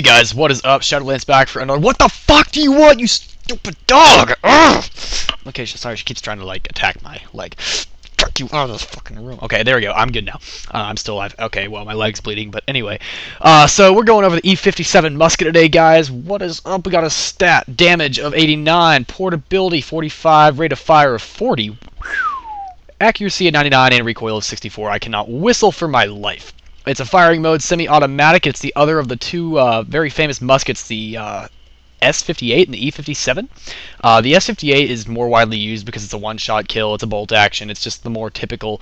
Hey guys, what is up? Shadolance back for another. What the fuck do you want, you stupid dog? Ugh! Okay, sorry, she keeps trying to like attack my leg. Fuck you out of this fucking room. Okay, there we go. I'm good now. I'm still alive. Okay, well, my leg's bleeding, but anyway. So we're going over the E57 Musket today, guys. What is up? We got a stat. Damage of 89, portability 45, rate of fire of 40, accuracy of 99, and recoil of 64. I cannot whistle for my life. It's a firing mode, semi-automatic. It's the other of the two very famous muskets, the S58 and the E57. The S58 is more widely used because it's a one-shot kill, it's a bolt action, it's just the more typical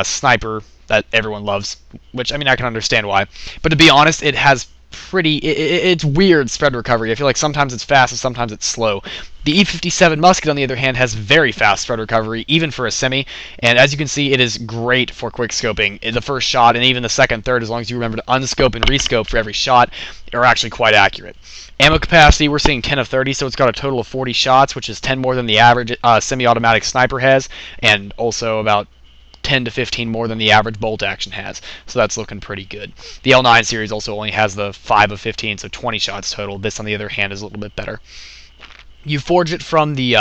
sniper that everyone loves, which, I mean, I can understand why. But to be honest, it has it's weird spread recovery. I feel like sometimes it's fast and sometimes it's slow. The E57 Musket, on the other hand, has very fast spread recovery, even for a semi, and as you can see, it is great for quick scoping. The first shot, and even the second, third, as long as you remember to unscope and rescope for every shot, are actually quite accurate. Ammo capacity, we're seeing 10 of 30, so it's got a total of 40 shots, which is 10 more than the average semi-automatic sniper has, and also about 10 to 15 more than the average bolt action has, so that's looking pretty good. The L9 series also only has the 5 of 15, so 20 shots total. This, on the other hand, is a little bit better. You forge it from the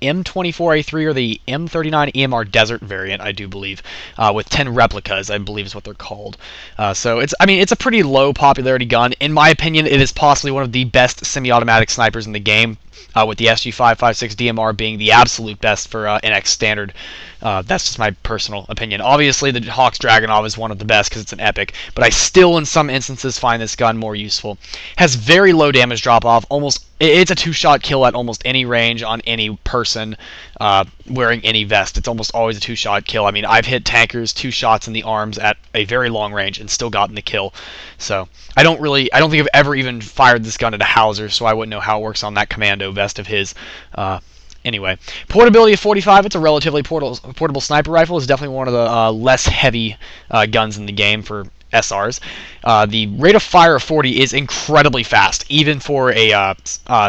M24A3 or the M39 EMR Desert variant, I do believe, with 10 replicas, I believe is what they're called. So it's a pretty low popularity gun. In my opinion, it is possibly one of the best semi-automatic snipers in the game, with the SG556 DMR being the absolute best for NX standard. That's just my personal opinion. Obviously, the Hawk's Dragunov is one of the best because it's an epic, but I still, in some instances, find this gun more useful. Has very low damage drop-off. It's a two-shot kill at almost any range on any person wearing any vest. It's almost always a two-shot kill. I mean, I've hit tankers 2 shots in the arms at a very long range and still gotten the kill. So I don't think I've ever even fired this gun at a Hauser, so I wouldn't know how it works on that commando vest of his. Anyway, portability of 45, it's a relatively portable sniper rifle. It's definitely one of the less heavy guns in the game for SRs. The rate of fire of 40 is incredibly fast, even for a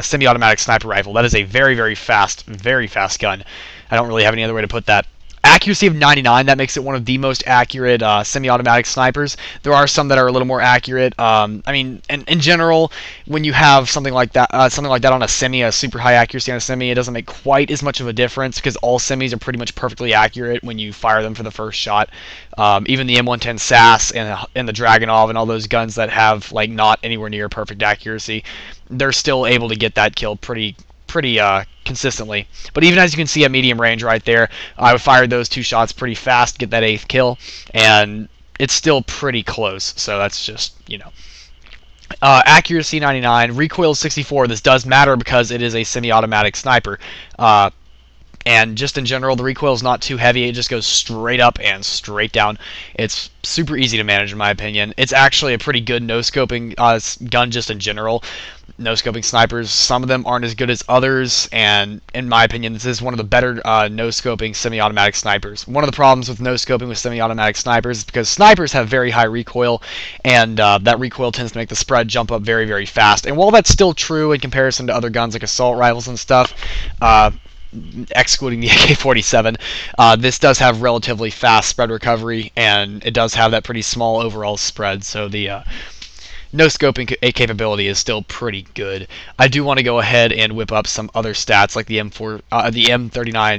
semi-automatic sniper rifle. That is a very, very fast gun. I don't really have any other way to put that. Accuracy of 99, that makes it one of the most accurate semi-automatic snipers. There are some that are a little more accurate. I mean, in general, when you have something like that on a semi, a super high accuracy on a semi, it doesn't make quite as much of a difference because all semis are pretty much perfectly accurate when you fire them for the first shot. Even the M110 SAS and the Dragunov and all those guns that have like not anywhere near perfect accuracy, they're still able to get that kill pretty consistently. But even as you can see at medium range right there, I fired those 2 shots pretty fast, get that 8th kill, and it's still pretty close, so that's just, you know. Accuracy 99, recoil 64. This does matter because it is a semi-automatic sniper. And just in general, the recoil is not too heavy. It just goes straight up and straight down. It's super easy to manage, in my opinion. It's actually a pretty good no-scoping gun just in general. No-scoping snipers, some of them aren't as good as others, and in my opinion, this is one of the better no-scoping semi-automatic snipers. One of the problems with no-scoping with semi-automatic snipers is because snipers have very high recoil, and that recoil tends to make the spread jump up very, very fast. And while that's still true in comparison to other guns like assault rifles and stuff, excluding the AK-47, this does have relatively fast spread recovery, and it does have that pretty small overall spread, so the no-scoping capability is still pretty good. I do want to go ahead and whip up some other stats like the M39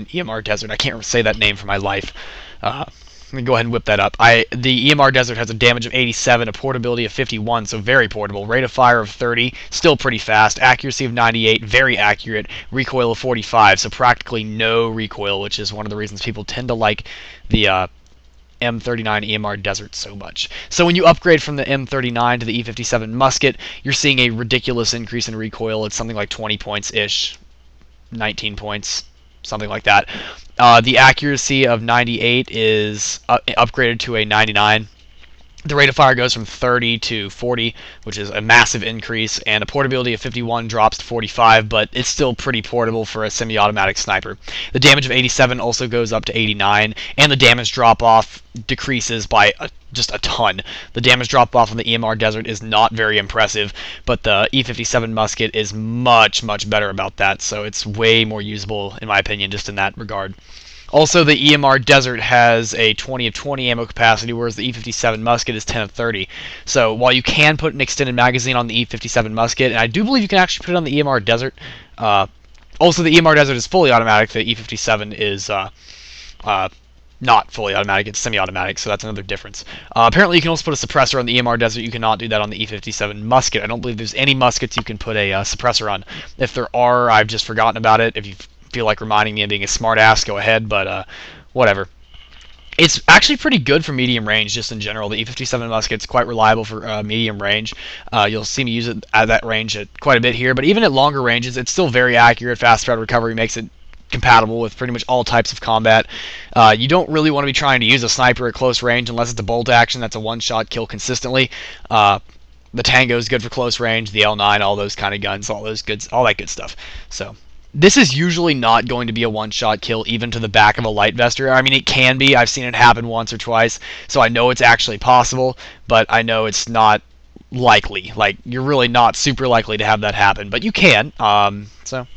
EMR Desert. I can't say that name for my life. Let me go ahead and whip that up. The EMR Desert has a damage of 87, a portability of 51, so very portable. Rate of fire of 30, still pretty fast. Accuracy of 98, very accurate. Recoil of 45, so practically no recoil, which is one of the reasons people tend to like the M39 EMR Desert so much. So when you upgrade from the M39 to the E57 Musket, you're seeing a ridiculous increase in recoil. It's something like 20 points-ish, 19 points, something like that. The accuracy of 98 is upgraded to a 99. The rate of fire goes from 30 to 40, which is a massive increase, and a portability of 51 drops to 45, but it's still pretty portable for a semi-automatic sniper. The damage of 87 also goes up to 89, and the damage drop-off decreases by just a ton. The damage drop-off on the EMR Desert is not very impressive, but the E57 Musket is much, much better about that, so it's way more usable, in my opinion, just in that regard. Also, the EMR Desert has a 20 of 20 ammo capacity, whereas the E57 Musket is 10 of 30. So while you can put an extended magazine on the E57 Musket, and I do believe you can actually put it on the EMR Desert. Also, the EMR Desert is fully automatic. The E57 is not fully automatic, it's semi-automatic, so that's another difference. Apparently you can also put a suppressor on the EMR Desert. You cannot do that on the E57 Musket. I don't believe there's any muskets you can put a suppressor on. If there are, I've just forgotten about it. If you feel like reminding me and being a smartass, go ahead, but whatever. It's actually pretty good for medium range, just in general. The E57 Musket's quite reliable for medium range. You'll see me use it at that range quite a bit here, but even at longer ranges, it's still very accurate. Fast spread recovery makes it compatible with pretty much all types of combat. You don't really want to be trying to use a sniper at close range unless it's a bolt action that's a one-shot kill consistently. The Tango is good for close range, the L9, all those kind of guns, all that good stuff. So this is usually not going to be a one-shot kill, even to the back of a light vester. I mean, it can be. I've seen it happen once or twice, so I know it's actually possible, but I know it's not likely. Like, you're really not super likely to have that happen, but you can. So,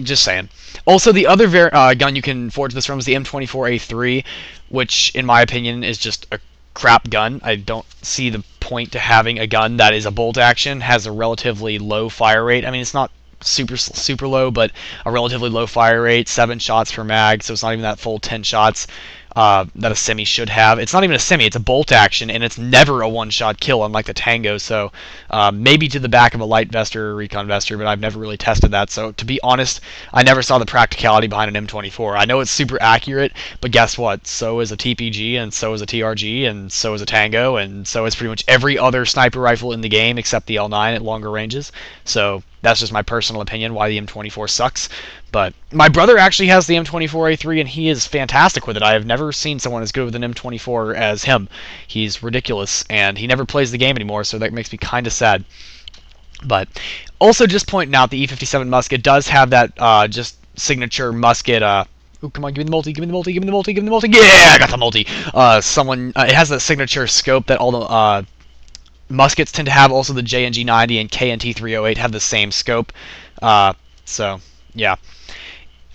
just saying. Also, the other gun you can forge this from is the M24A3, which, in my opinion, is just a crap gun. I don't see the point to having a gun that is a bolt action, has a relatively low fire rate. I mean, it's not super low, but a relatively low fire rate, 7 shots per mag, so it's not even that full 10 shots that a semi should have. It's not even a semi, it's a bolt action, and it's never a one-shot kill, unlike the Tango, so maybe to the back of a light vester or recon vester, but I've never really tested that, so to be honest, I never saw the practicality behind an M24. I know it's super accurate, but guess what? So is a TPG, and so is a TRG, and so is a Tango, and so is pretty much every other sniper rifle in the game except the L9 at longer ranges, so that's just my personal opinion why the M24 sucks. But my brother actually has the M24A3, and he is fantastic with it. I have never seen someone as good with an M24 as him. He's ridiculous, and he never plays the game anymore, so that makes me kind of sad. But also just pointing out, the E57 Musket does have that just signature musket. Oh, come on, give me the multi, give me the multi, give me the multi, give me the multi. Yeah, I got the multi. It has that signature scope that all the muskets tend to have. Also, the JNG90 and KNT308 have the same scope. So, yeah.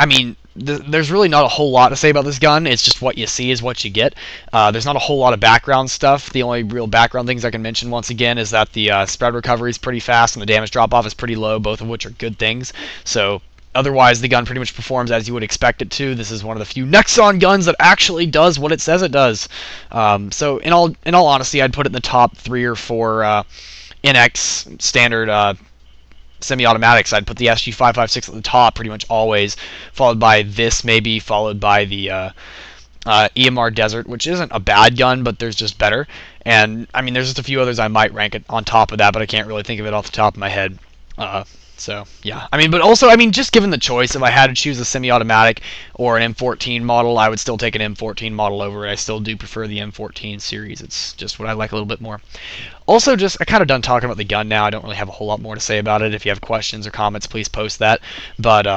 I mean, there's really not a whole lot to say about this gun. It's just what you see is what you get. There's not a whole lot of background stuff. The only real background things I can mention once again is that the spread recovery is pretty fast and the damage drop-off is pretty low, both of which are good things. So, otherwise, the gun pretty much performs as you would expect it to. This is one of the few Nexon guns that actually does what it says it does. So, in all honesty, I'd put it in the top 3 or 4 NX standard semi-automatics. I'd put the SG556 at the top pretty much always, followed by this maybe, followed by the EMR Desert, which isn't a bad gun, but there's just better. And, I mean, there's just a few others I might rank it on top of that, but I can't really think of it off the top of my head. So, yeah. I mean, but also, I mean, just given the choice, if I had to choose a semi-automatic or an M14 model, I would still take an M14 model over it. I still do prefer the M14 series. It's just what I like a little bit more. Also, I kind of done talking about the gun now. I don't really have a whole lot more to say about it. If you have questions or comments, please post that. But,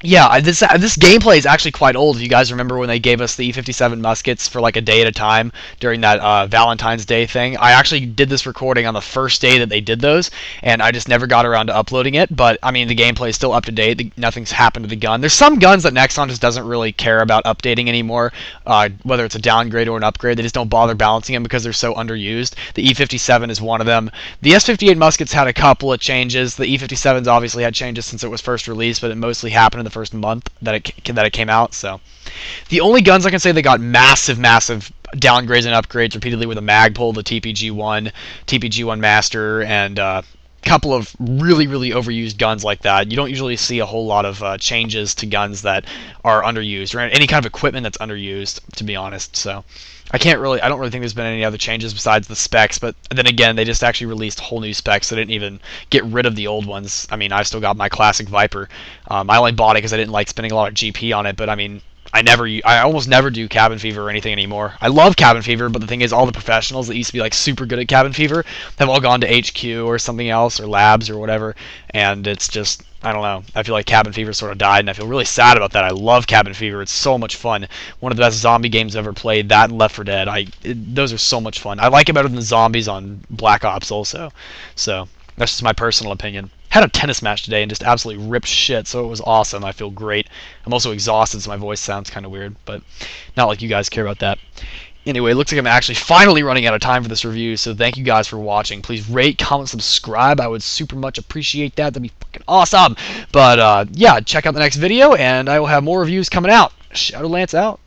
yeah, this gameplay is actually quite old. If you guys remember when they gave us the E57 muskets for like a day at a time during that Valentine's Day thing, I actually did this recording on the first day that they did those, and I just never got around to uploading it. But I mean, the gameplay is still up to date. Nothing's happened to the gun. There's some guns that Nexon just doesn't really care about updating anymore, whether it's a downgrade or an upgrade. They just don't bother balancing them because they're so underused. The E57 is one of them. The S58 muskets had a couple of changes. The E57's obviously had changes since it was first released, but it mostly happened in the first month that it came out. So the only guns I can say they got massive downgrades and upgrades repeatedly were the Magpul, the TPG1 Master, and a couple of really overused guns like that. You don't usually see a whole lot of changes to guns that are underused, or any kind of equipment that's underused, to be honest. So I don't really think there's been any other changes besides the specs, but then again, they just actually released whole new specs. They didn't even get rid of the old ones. I mean, I still got my classic Viper. I only bought it because I didn't like spending a lot of GP on it, but I mean, I almost never do Cabin Fever or anything anymore. I love Cabin Fever, but the thing is, all the professionals that used to be like super good at Cabin Fever have all gone to HQ or something else, or Labs or whatever, and it's just, I don't know. I feel like Cabin Fever sort of died, and I feel really sad about that. I love Cabin Fever. It's so much fun. One of the best zombie games I've ever played. That and Left 4 Dead. Those are so much fun. I like it better than zombies on Black Ops also. So, that's just my personal opinion. had a tennis match today and just absolutely ripped shit, so it was awesome. I feel great. I'm also exhausted, so my voice sounds kind of weird, but not like you guys care about that. Anyway, it looks like I'm actually finally running out of time for this review, so thank you guys for watching. Please rate, comment, subscribe. I would super much appreciate that. That'd be fucking awesome. But yeah, check out the next video, and I will have more reviews coming out. Shadolance out.